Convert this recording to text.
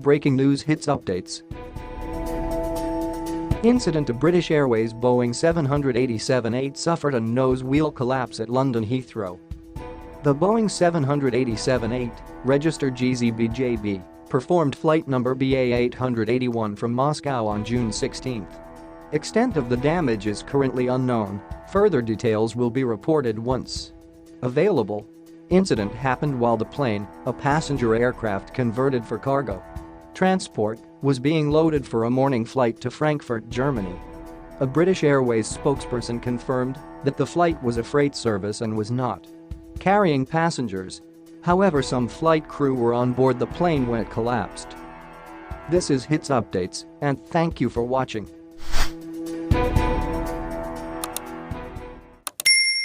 Breaking news Hitz updates. Incident to British Airways Boeing 787-8 suffered a nose wheel collapse at London Heathrow. The Boeing 787-8, registered G-ZBJB, performed flight number BA-881 from Moscow on June 16. Extent of the damage is currently unknown. Further details will be reported once available. Incident happened while the plane, a passenger aircraft converted for cargo transport, was being loaded for a morning flight to Frankfurt, Germany. A British Airways spokesperson confirmed that the flight was a freight service and was not carrying passengers. However, some flight crew were on board the plane when it collapsed. This is Hitz Updates, and thank you for watching.